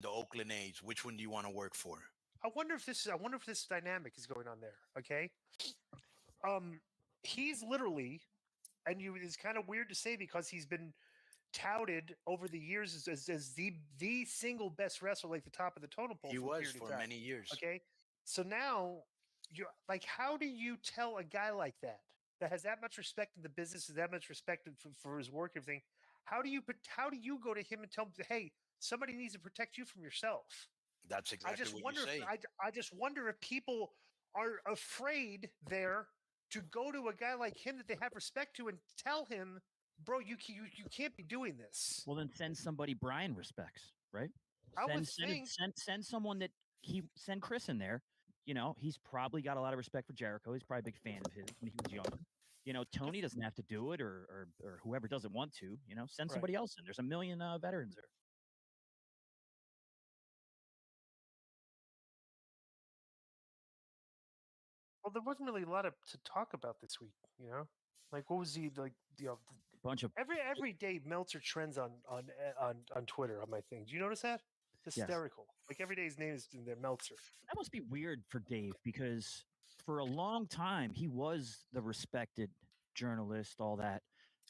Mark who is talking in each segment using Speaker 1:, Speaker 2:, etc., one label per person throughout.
Speaker 1: the Oakland A's. Which one do you want to work for?
Speaker 2: I wonder if this dynamic is going on there. Okay. He's literally, and it's kind of weird to say because he's been touted over the years as the single best wrestler, like the top of the totem pole.
Speaker 1: He was for many years.
Speaker 2: Okay. So now you're like, how do you tell a guy like that has that much respect in the business, that much respect for his work, everything? How do you go to him and tell him, hey, somebody needs to protect you from yourself?
Speaker 1: That's exactly what you're saying.
Speaker 2: I just wonder if people are afraid there to go to a guy like him that they have respect to and tell him, bro, you can't be doing this.
Speaker 3: Well, then send somebody Brian respects, right? Send someone that send Chris in there. You know, he's probably got a lot of respect for Jericho. He's probably a big fan of his when he was younger. You know, Tony doesn't have to do it, or whoever doesn't want to. You know, send somebody else in. There's a million veterans there.
Speaker 2: Well, there wasn't really a lot to talk about this week. You know, like what was
Speaker 3: bunch of
Speaker 2: every day Meltzer trends on Twitter on my thing. Do you notice that? It's hysterical. Yes. Like every day his name is in there, Meltzer.
Speaker 3: That must be weird for Dave because for a long time he was the respected journalist, all that,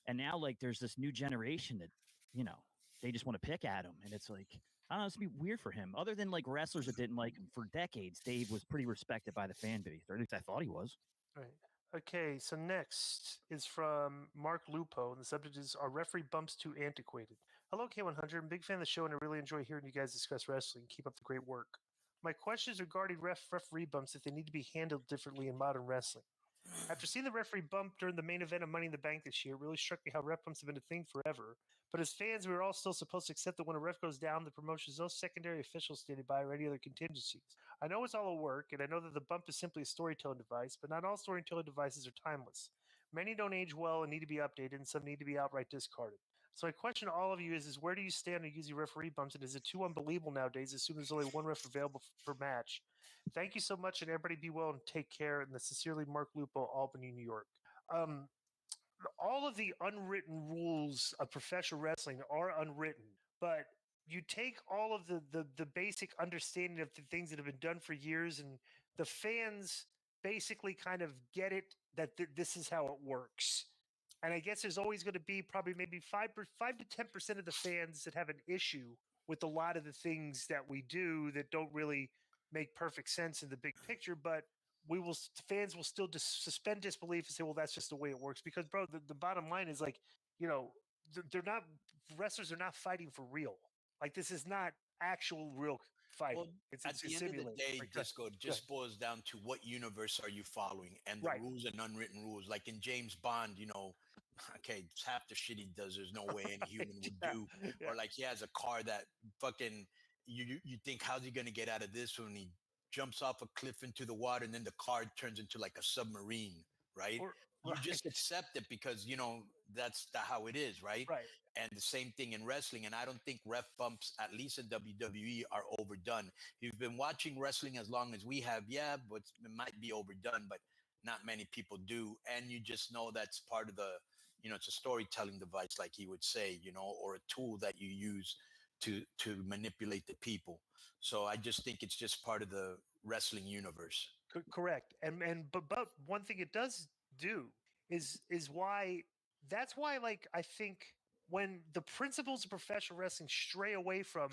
Speaker 3: and now like there's this new generation that they just want to pick at him, and it's like I don't know, it's be weird for him. Other than like wrestlers that didn't like him for decades, Dave was pretty respected by the fan base, or at least I thought he was.
Speaker 2: Right. Okay, so next is from Mark Lupo, and the subject is, are referee bumps too antiquated? Hello, K100. I'm a big fan of the show, and I really enjoy hearing you guys discuss wrestling. Keep up the great work. My question is regarding referee bumps, if they need to be handled differently in modern wrestling. After seeing the referee bump during the main event of Money in the Bank this year, it really struck me how ref bumps have been a thing forever. But as fans, we were all still supposed to accept that when a ref goes down, the promotion has no secondary officials standing by or any other contingencies. I know it's all a work, and I know that the bump is simply a storytelling device, but not all storytelling devices are timeless. Many don't age well and need to be updated, and some need to be outright discarded. So my question to all of you is where do you stand on using referee bumps, and is it too unbelievable nowadays, assuming there's only one ref available per match? Thank you so much, and everybody be well and take care. And sincerely, Mark Lupo, Albany, New York. All of the unwritten rules of professional wrestling are unwritten, but you take all of the basic understanding of the things that have been done for years, and the fans basically kind of get it that this is how it works. And I guess there's always going to be probably maybe 5 to 10% of the fans that have an issue with a lot of the things that we do that don't really make perfect sense in the big picture. But fans will still suspend disbelief and say, well, that's just the way it works. Because, bro, the bottom line is like, wrestlers are not fighting for real. Like, this is not actual real fighting.
Speaker 1: Well, at the end of the day, Disco just boils down to what universe are you following and the rules and unwritten rules. Like in James Bond, okay, half the shit he does, there's no way any human would do. Or like he has a car that fucking you think, how's he going to get out of this when he jumps off a cliff into the water and then the car turns into like a submarine, right? You just accept it because, that's how it is, right?
Speaker 2: Right.
Speaker 1: And the same thing in wrestling. And I don't think ref bumps, at least in WWE, are overdone. If you've been watching wrestling as long as we have, but it might be overdone, but not many people do. And you just know that's part of the, it's a storytelling device, like he would say, or a tool that you use to manipulate the people. So I just think it's just part of the wrestling universe.
Speaker 2: Correct. But one thing it does do is why that's why, like, I think when the principles of professional wrestling stray away from,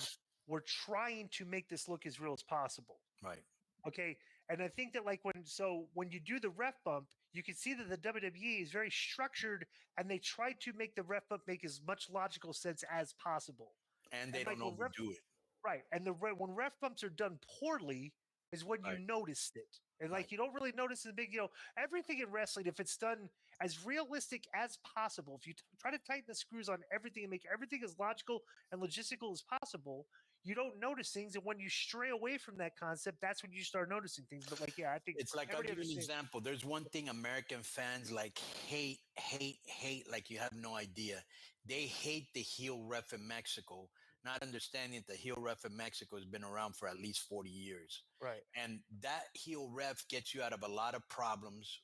Speaker 2: we're trying to make this look as real as possible.
Speaker 1: Right.
Speaker 2: Okay. And I think that, like, when you do the ref bump, you can see that the WWE is very structured and they try to make the ref bump make as much logical sense as possible.
Speaker 1: And they don't overdo it.
Speaker 2: Right. And when ref bumps are done poorly is when you noticed it. And like, you don't really notice the big, everything in wrestling, if it's done as realistic as possible, if you try to tighten the screws on everything and make everything as logical and logistical as possible, you don't notice things. And when you stray away from that concept, that's when you start noticing things. But like, I think
Speaker 1: it's like, I'll give you an example. There's one thing American fans like hate, like you have no idea. They hate the heel ref in Mexico, not understanding that the heel ref in Mexico has been around for at least 40 years.
Speaker 2: Right.
Speaker 1: And that heel ref gets you out of a lot of problems.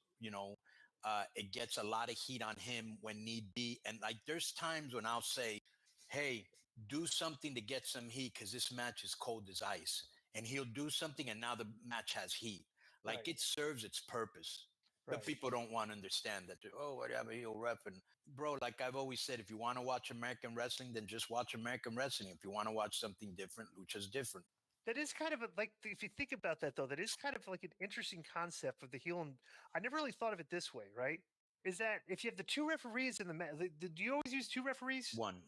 Speaker 1: It gets a lot of heat on him when need be. And like, there's times when I'll say, hey, do something to get some heat because this match is cold as ice. And he'll do something, and now the match has heat. Like
Speaker 2: Right.
Speaker 1: it serves its purpose. But
Speaker 2: Right.
Speaker 1: people don't want to understand that. Oh, whatever, heel ref. And bro, like I've always said, if you want to watch American wrestling, then just watch American wrestling. If you want to watch something different, lucha's different.
Speaker 2: That is kind of like, if you think about that though, that is kind of like an interesting concept of the heel. And I never really thought of it this way, right? Is that if you have the two referees in the match, do you always use two referees?
Speaker 1: One.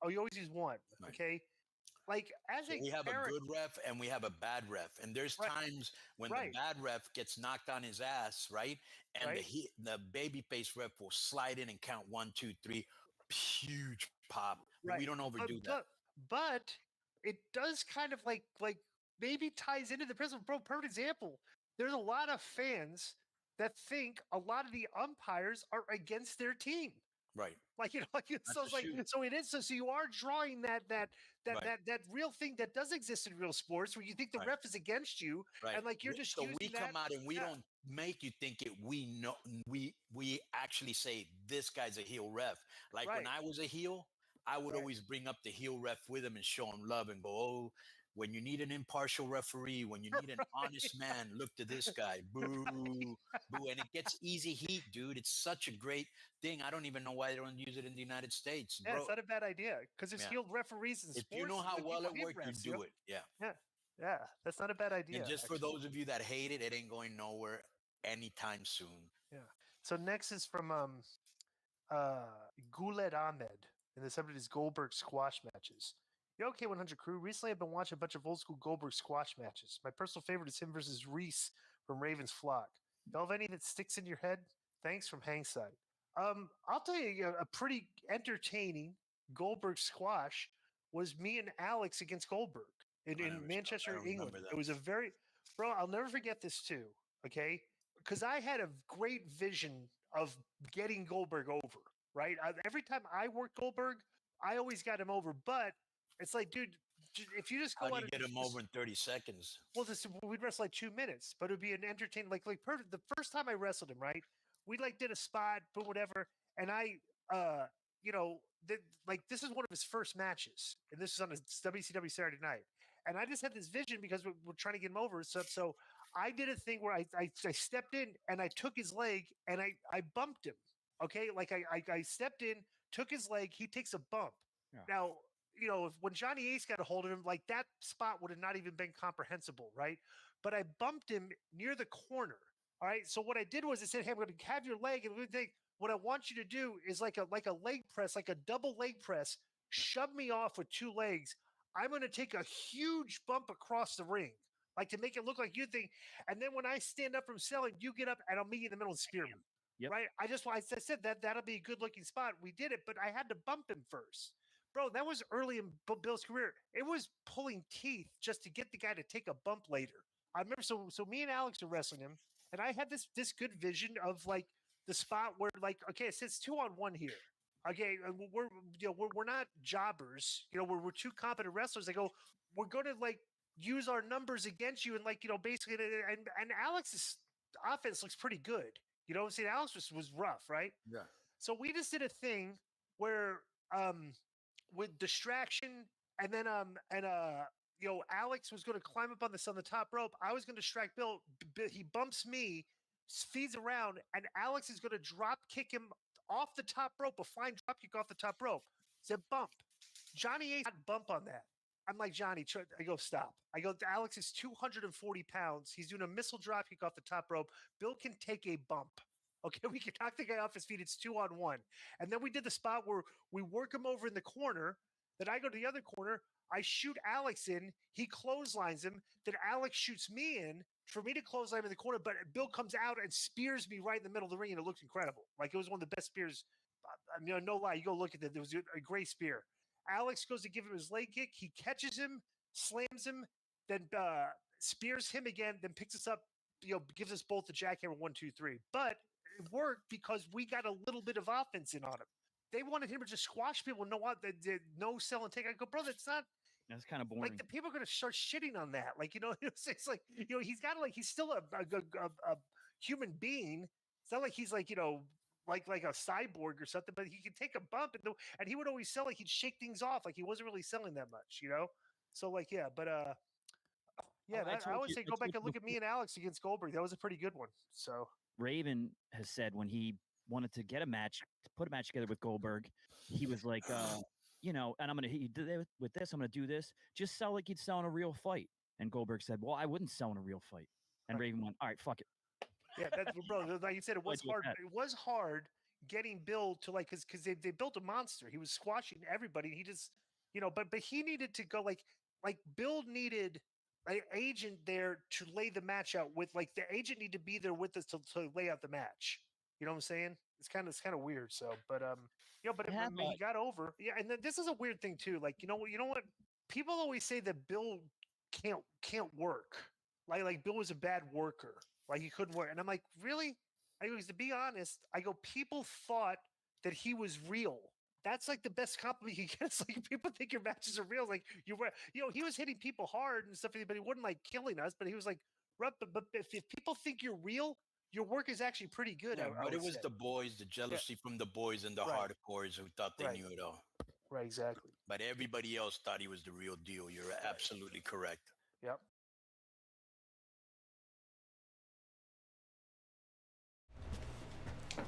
Speaker 2: Oh, you always use one.
Speaker 1: Right.
Speaker 2: Okay. Like as
Speaker 1: we have a good ref and we have a bad ref, and there's times when the bad ref gets knocked on his ass, right? And the babyface ref will slide in and count 1, 2, 3, huge pop. Right. We don't overdo that.
Speaker 2: But it does kind of like maybe ties into the principle. Bro, perfect example. There's a lot of fans that think a lot of the umpires are against their team.
Speaker 1: Right.
Speaker 2: Like, you know, like it's so like so it is so you are drawing that real thing that does exist in real sports where you think the ref is against you, and like you're just
Speaker 1: so we come out and we don't make you think it. We know we actually say this guy's a heel ref. Like when I was a heel, I would always bring up the heel ref with him and show him love and go, oh, when you need an impartial referee, when you need an honest man, look to this guy. Boo, boo. And it gets easy heat, dude. It's such a great thing. I don't even know why they don't use it in the United States.
Speaker 2: Yeah, it's not a bad idea because there's heel referees in sports.
Speaker 1: If you know how well it works, you do it. Yeah.
Speaker 2: Yeah, that's not a bad idea.
Speaker 1: And just for those of you that hate it, it ain't going nowhere anytime soon.
Speaker 2: Yeah. So next is from Guled Ahmed, and the subject is Goldberg squash matches. Yo, K100 crew, recently I've been watching a bunch of old school Goldberg squash matches. My personal favorite is him versus Reese from Raven's Flock. Y'all have any that sticks in your head? Thanks from Hangside. I'll tell you, a pretty entertaining Goldberg squash was me and Alex against Goldberg in Manchester, England. It was a very, bro, I'll never forget this too, okay? Because I had a great vision of getting Goldberg over, right? Every time I worked Goldberg, I always got him over, but it's like, dude, if you just go
Speaker 1: out and get him over in 30 seconds.
Speaker 2: Well, we'd wrestle like 2 minutes, but it'd be an entertaining, like perfect. The first time I wrestled him, right? We like did a spot, but whatever. And I, you know, this is one of his first matches, and this is on a WCW Saturday night. And I just had this vision because we're trying to get him over. So I did a thing where I stepped in and I took his leg and I bumped him. Okay, like I stepped in, took his leg. He takes a bump. Yeah. Now, you know, when Johnny Ace got a hold of him, like that spot would have not even been comprehensible, right? But I bumped him near the corner. All right. So what I did was I said, hey, I'm going to have your leg, and what I want you to do is like a leg press, like a double leg press. Shove me off with 2 legs. I'm going to take a huge bump across the ring, like to make it look like you think. And then when I stand up from selling, you get up and I'll meet you in the middle and spear me. Yep. Right. I said that'll be a good looking spot. We did it, but I had to bump him first. Bro, that was early in Bill's career. It was pulling teeth just to get the guy to take a bump later. I remember, so me and Alex are wrestling him, and I had this good vision of like the spot where like, okay, it says 2-on-1 here. Okay, we're not jobbers. You know, we're 2 competent wrestlers. I go, we're going to like use our numbers against you, and like, you know, basically, and Alex's offense looks pretty good. You know, see, Alex was rough, right?
Speaker 1: Yeah.
Speaker 2: So we just did a thing where with distraction, and then you know, Alex was going to climb up on the top rope. I was going to strike Bill. He bumps me, feeds around, and Alex is going to drop kick him off the top rope, a flying drop kick off the top rope. It's a bump. Johnny Ace got bump on that. I'm like, Johnny, I go, stop. I go, Alex is 240 pounds. He's doing a missile drop kick off the top rope. Bill can take a bump. Okay, we can knock the guy off his feet. It's 2-on-1. And then we did the spot where we work him over in the corner. Then I go to the other corner. I shoot Alex in. He clotheslines him. Then Alex shoots me in for me to clothesline in the corner. But Bill comes out and spears me right in the middle of the ring, and it looked incredible. Like it was one of the best spears. I mean, no lie. You go look at it. There was a great spear. Alex goes to give him his leg kick. He catches him, slams him, then spears him again, then picks us up, you know, gives us both the jackhammer 1, 2, 3. But it worked because we got a little bit of offense in on him. They wanted him to just squash people, no sell and take. I go, bro, that's
Speaker 3: kind of boring.
Speaker 2: Like the people are going to start shitting on that. Like, you know, it's like, you know, he's still a human being. It's not like he's like, you know, like a cyborg or something, but he could take a bump and he would always sell like he'd shake things off like he wasn't really selling that much, you know. So like yeah, but yeah, I always say go back and look at me and Alex against Goldberg. That was a pretty good one. So
Speaker 3: Raven has said when he wanted to get a match, to put a match together with Goldberg, he was like, you know, and I'm gonna he did it with this, I'm gonna do this, just sell like he'd sell in a real fight. And Goldberg said, well, I wouldn't sell in a real fight. And Raven went, all right, fuck it.
Speaker 2: Yeah, that's bro. Like you said, it was hard. It was hard getting Bill to like because they built a monster. He was squashing everybody. He just but he needed to go like Bill needed an agent there to lay the match out with. Like the agent needed to be there with us to lay out the match. You know what I'm saying? It's kind of weird. So, but but he got over. Yeah, and then this is a weird thing too. Like you know what? People always say that Bill can't work. Like Bill was a bad worker. Like he couldn't work. And I'm like, really? I goes, to be honest, I go, people thought that he was real. That's like the best compliment you get. It's like people think your matches are real. Like he was hitting people hard and stuff, but he wasn't like killing us. But he was like, but if people think you're real, your work is actually pretty good.
Speaker 1: Yeah, but it was the boys, the jealousy from the boys and the hardcores who thought they knew it all.
Speaker 2: Right, exactly.
Speaker 1: But everybody else thought he was the real deal. You're absolutely correct.
Speaker 2: Yep.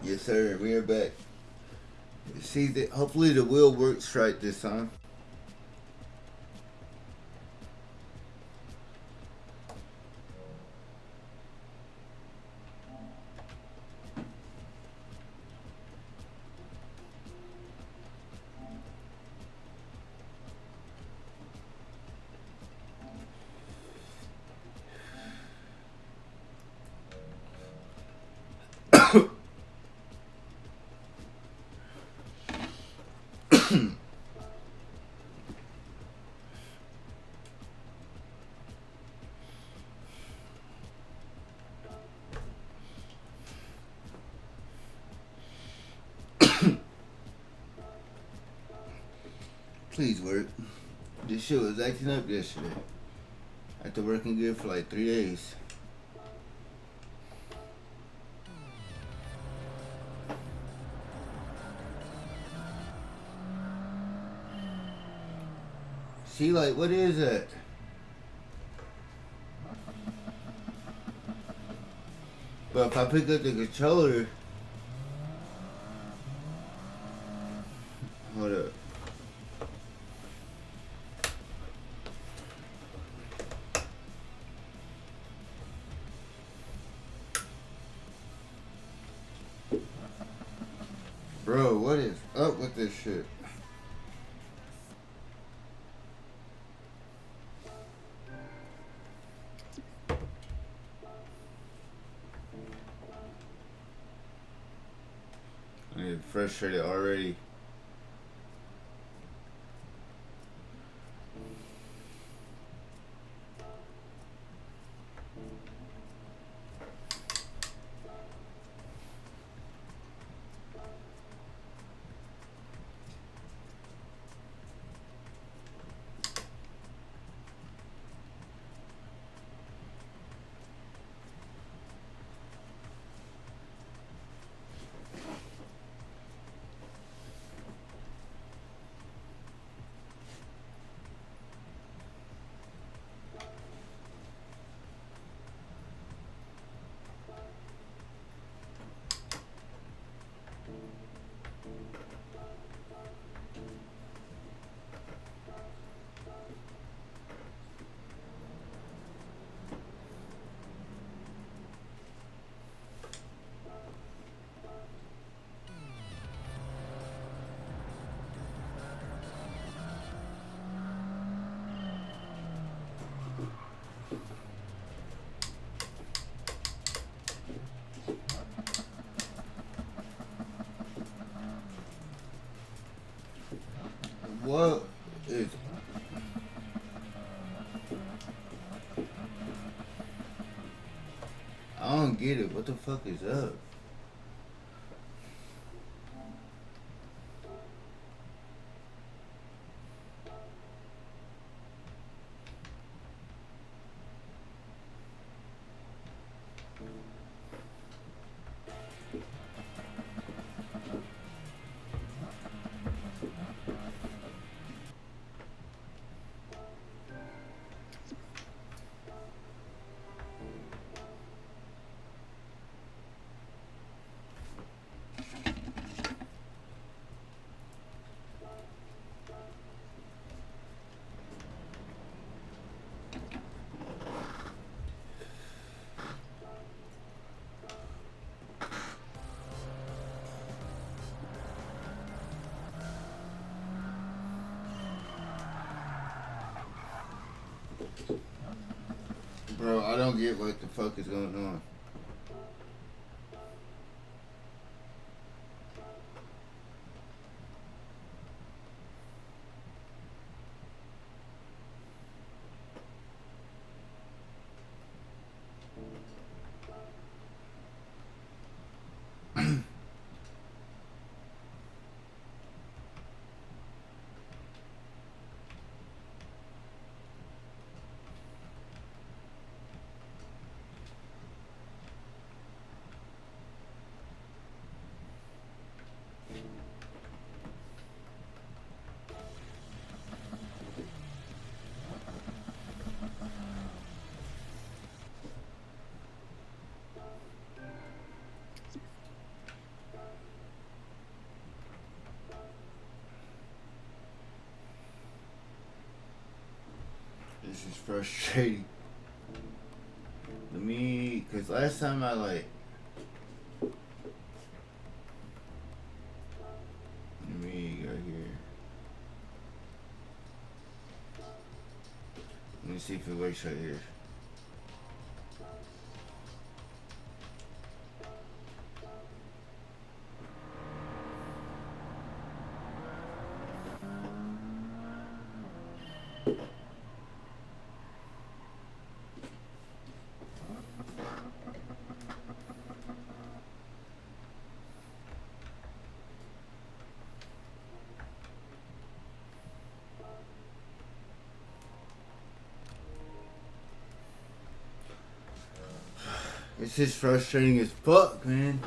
Speaker 4: Yes, sir. We are back. See, hopefully the wheel works right this time. Please work. This shit was acting up yesterday. After working good for like 3 days. See, like, what is that? But if I pick up the controller... Hold up. Bro, what is up with this shit? I'm frustrated already. What is... I don't get it. What the fuck is up? Bro, I don't get what the fuck is going on. This is frustrating. Cause last time I let me go here. Let me see if it works right here. It's just frustrating as fuck, man.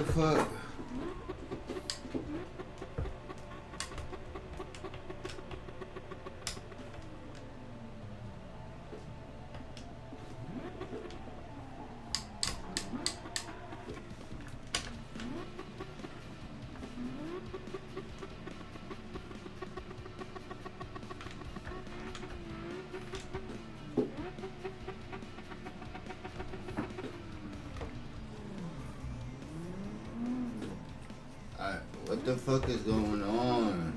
Speaker 4: fuck? What the fuck is going on?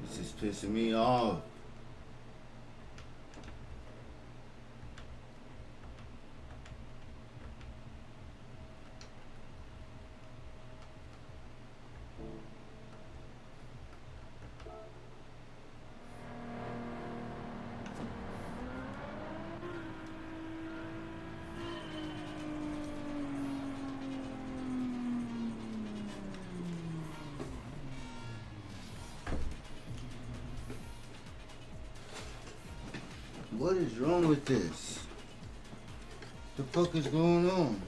Speaker 4: This is pissing me off. What is wrong with this? The fuck is going on?